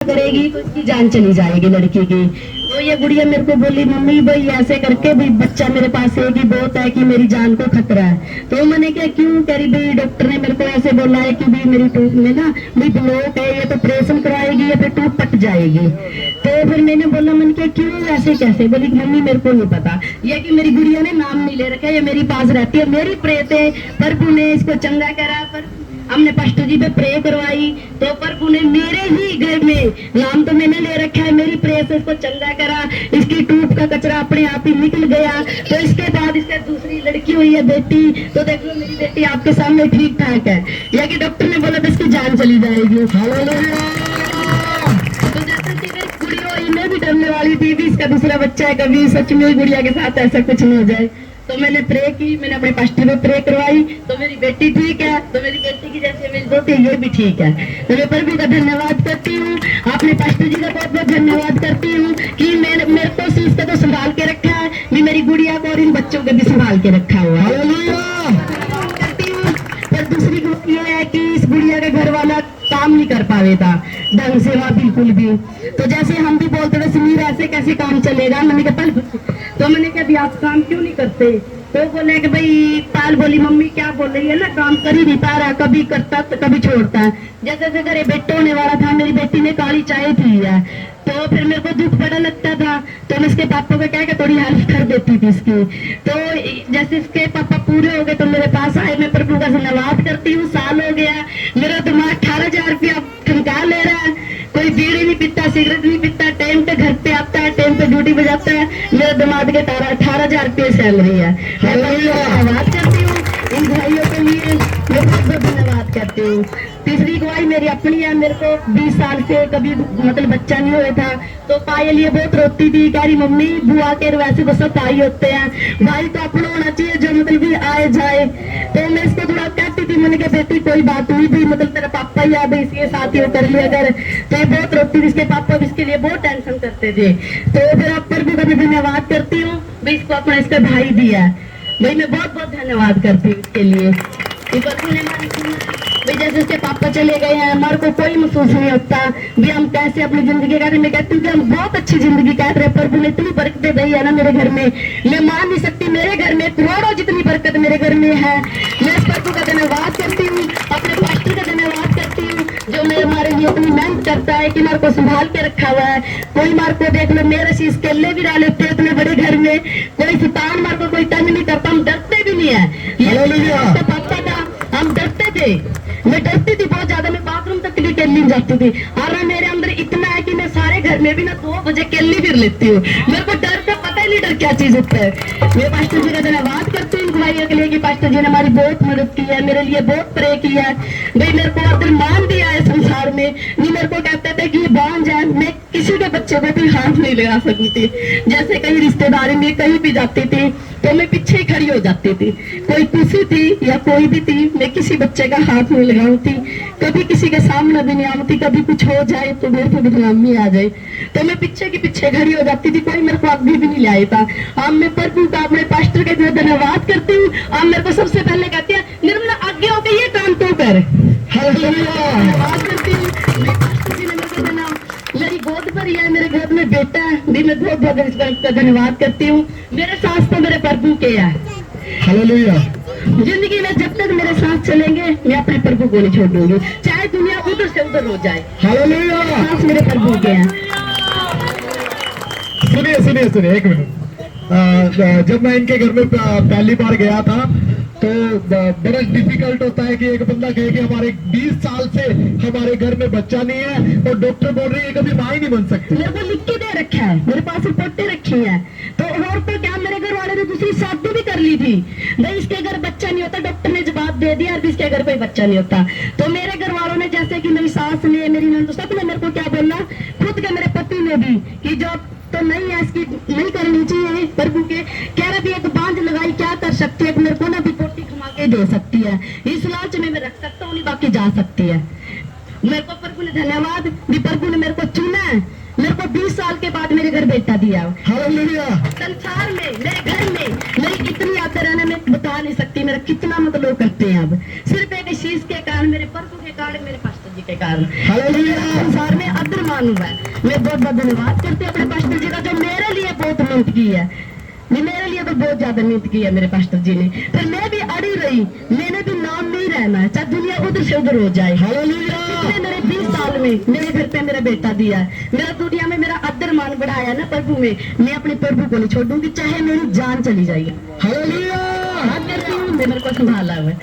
करेगी तो इसकी जान चली जाएगी लड़की की। तो ये गुड़िया मेरे को बोली मम्मी भाई ऐसे करके भी बच्चा मेरे पास है कि बहुत है कि मेरी जान को खतरा है। तो मैंने क्या क्यों कह रही भाई डॉक्टर ने मेरे को ऐसे बोला है कि भाई मेरी टूट में ना भाई ब्लॉक है, ये तो ऑपरेशन कराएगी या फिर टूट पट जाएगी। तो फिर मैंने बोला मैंने क्या क्यों ऐसे कैसे, बोली मम्मी मेरे को नहीं पता, ये कि मेरी गुड़िया ने नाम नहीं ले रखा है, ये मेरी पास रहती है, मेरी प्रेत है, प्रभु ने इसको चंगा करा। पर हमने पास्टर जी पे प्रे करवाई तो प्रभु ने मेरे ही घर में, नाम तो मैंने ले रखा है, मेरी प्रे से इसको चंगा करा, इसकी टूट का कचरा अपने आप ही निकल गया। तो इसके बाद इसके दूसरी लड़की हुई है बेटी, तो देख लो मेरी बेटी आपके सामने ठीक ठाक है, या कि डॉक्टर ने बोला था इसकी जान चली जाएगी। तो जैसे कि गुड़िया मैं भी डरने वाली थी भी इसका दूसरा बच्चा है, कभी सच में गुड़िया के साथ ऐसा कुछ नहीं हो जाए। तो मैंने प्रे की, मैंने अपने पास्टर पे प्रे करवाई, तो मेरी बेटी ठीक है, तो मेरी बेटी की जैसे मेरी दोती ये भी ठीक है। तो मैं प्रभु का धन्यवाद करती हूँ, अपने पास्टर जी का बहुत बहुत धन्यवाद करती हूँ कि मेरे को उसका तो संभाल के रखा है, भी मेरी गुड़िया को और इन बच्चों को भी संभाल के रखा हुआ है। पर दूसरी बात यह है कि इस गुड़िया का घर वाला काम नहीं कर पावे था ढंग से वहाँ बिल्कुल भी। तो जैसे हम भी बोलते थे समीर ऐसे कैसे काम चलेगा, मैंने कहा पल, तो मैंने कहा भी आप काम क्यों नहीं करते। तो बोले कि भाई पाल बोली मम्मी क्या बोल रही है ना, काम कर ही नहीं पा रहा, कभी करता तो कभी छोड़ता है। जैसे जैसे घरे बेटे होने वाला था, मेरी बेटी ने काली चाय पी है, तो फिर मेरे को दुख बड़ा लगता था, तो मैं इसके पापा को क्या थोड़ी हेल्प कर देती थी इसकी। तो जैसे इसके पापा पूरे हो गए तो मेरे पास आए, मैं प्रभु का धन्यवाद करती हूँ। साल हो गया, मेरा दिमाग 18,000 रुपया ठनका ले रहा है, कोई बीड़ी नहीं पीता, सिगरेट नहीं पीता, टाइम पे घर पे आता है, टाइम पे ड्यूटी पे जाता है, मेरा दिमाग के 18,000 रुपये सैलरी है। मैं धन्यवाद करती हूँ इन भाइयों के लिए, मैं बहुत बहुत धन्यवाद करती हूँ। तीसरी गवाही मेरी अपनी है, मेरे को 20 साल से कभी मतलब बच्चा नहीं हुआ था, तो पायल ये बहुत रोती थी, कह रही मम्मी बुआ के वैसे तो सब भाई होते हैं, भाई तो अपना होना चाहिए जो मतलब भी आए जाए। तो मैं इसको थोड़ा कहती थी, मैंने कहा बेटी कोई बात नहीं भी, मतलब तेरा पापा ही याद है इसके साथ ही कर लिया अगर। तो ये बहुत रोती थी, इसके पापा भी इसके लिए बहुत टेंशन करते थे। तो फिर आप प्रभु का मैं धन्यवाद करती हूँ भाई, इसको अपना इसका भाई दिया भाई, मैं बहुत बहुत धन्यवाद करती हूँ इसके लिए। प्रभु ने हमारी सुना भाई, जैसे उसके पापा चले गए हैं, हमारे को कोई महसूस नहीं होता भी हम कैसे अपनी जिंदगी काट रहे। मैं कहती हूँ कि हम बहुत अच्छी जिंदगी काट रहे हैं, प्रभु ने इतनी बरकतें दी है ना मेरे घर में, मैं मान नहीं सकती, मेरे घर में करोड़ों जितनी बरकत मेरे घर में है। मैं इस प्रभु का धन्यवाद करती हूँ, अपने पास्टर का धन्यवाद करती हूँ जो मेरे हमारे लिए अपनी मेहनत करता है कि मेरे को संभाल के रखा हुआ है। कोई मार को देख लो मेरे शीश केले भी डाले थे इतने बड़े घर में, कोई शैतान मार को कोई तंग नहीं करता, हम डरते भी नहीं है। पापा था हम डरते थे, मैं डरती थी बहुत ज्यादा, मैं बाथरूम तक भी केली जाती थी, और मेरे अंदर इतना है कि मैं सारे घर में भी ना 2 बजे केली फिर लेती हूँ, मेरे को डर का पता ही नहीं डर क्या चीज होता है। मैं पास्टर जी का धन्यवाद करती हूँ भाइयों के लिए कि पास्टर जी ने हमारी बहुत मदद की है, मेरे लिए बहुत प्रे किया है भाई, मेरे को अंदर मान दिया है संसार में। नहीं मेरे को कहते थे कि ये बांध जाए, मैं किसी के बच्चे को भी हाथ नहीं लगा सकती थी, जैसे कहीं रिश्तेदारी में कहीं भी जाती थी तो मैं पीछे ही खड़ी हो जाती थी, कोई खुशी थी या कोई भी थी, मैं किसी बच्चे का हाथ नहीं लगाती, कभी किसी के सामने भी नहीं आती, कभी कुछ हो जाए तो मेरे को बदनामी आ जाए तो मैं पीछे की पीछे खड़ी हो जाती थी, कोई मेरे को आगे भी नहीं लाया था। अब मैं प्रभु का अपने पास्टर के लिए धन्यवाद करती हूँ। अब मेरे को सबसे पहले कहती है निर्मला आगे होकर ये काम तो कर, धन्यवाद करती हूँ। मेरी गोद पर ही है, मेरे घर में बेटा है भी, मैं बहुत बहुत धन्यवाद करती हूँ। मेरे सास तो मेरे प्रभु के है, हालेलुया। जिंदगी में जब तक मेरे साथ चलेंगे मैं अपने प्रभु को नहीं छोड़ूंगी, चाहे दुनिया उधर से उधर हो जाए, हालेलुया। सास मेरे प्रभु के हैं। सुनिए सुनिए सुनिए एक मिनट, जब मैं इनके घर में पहली बार गया था तो बड़ा डिफिकल्ट होता है कि एक बंदा कहे कि हमारे 20 साल से हमारे घर में बच्चा नहीं है और डॉक्टर बोल रही है कभी माँ ही नहीं बन सकती। मेरे को लिख के दे रखा है, मेरे पास रिपोर्टें रखी है, तो और तो क्या मेरे घर वाले ने दूसरी शादी भी कर ली थी भाई, इसके घर बच्चा नहीं होता, डॉक्टर ने जवाब दे दिया अभी इसके घर कोई बच्चा नहीं होता। तो मेरे घर वालों ने जैसे कि मेरी सास ने, मेरी नंद, सबने मेरे को क्या बोला, खुद के मेरे पति ने भी कि जो तो नहीं है इसकी नहीं करनी चाहिए प्रभु के, कह रहे भी एक बांध लगाई क्या कर सकती है, मेरे को ना भी पोटी खमा के दे सकती है, इस लालच में मैं रख सकता हूँ, नहीं बाकी जा सकती है। मेरे को प्रभु ने धन्यवाद भी, प्रभु ने मेरे को चुना है, मेरे को 20 साल के बाद मेरे घर बेटा दिया। हालेलुया। संसार में मेरे घर में मेरी इतनी आदर है ना, मैं बता नहीं सकती। मेरा कितना मतलब करते हैं। अब सिर्फ एक शीश के कारण, मेरे प्रभु के कारण, मेरे पास्टर जी के कारण हालेलुया। संसार में अदर मान हुआ है। मैं बहुत बहुत धन्यवाद करती हूँ अपने पास्टर जी का, जो मेरे लिए बहुत मेहनत की है। मेरे लिए तो बहुत ज्यादा मेहनत की है मेरे पास्टर जी ने। पर मैं भी अड़ी रही, मैंने भी नाम नहीं रहना है, चाहे दुनिया उधर से उधर हो जाए। हालेलुया। पिछले मेरे 20 साल में मेरे घर पे मेरा बेटा दिया है, मेरा दुनिया में मेरा अदर मान बढ़ाया ना प्रभु में। मैं अपने प्रभु को नहीं छोड़ूंगी, चाहे मेरी जान चली जाएगी। हालेलुया। बात करती हूँ, मेरे को संभाला हुआ है।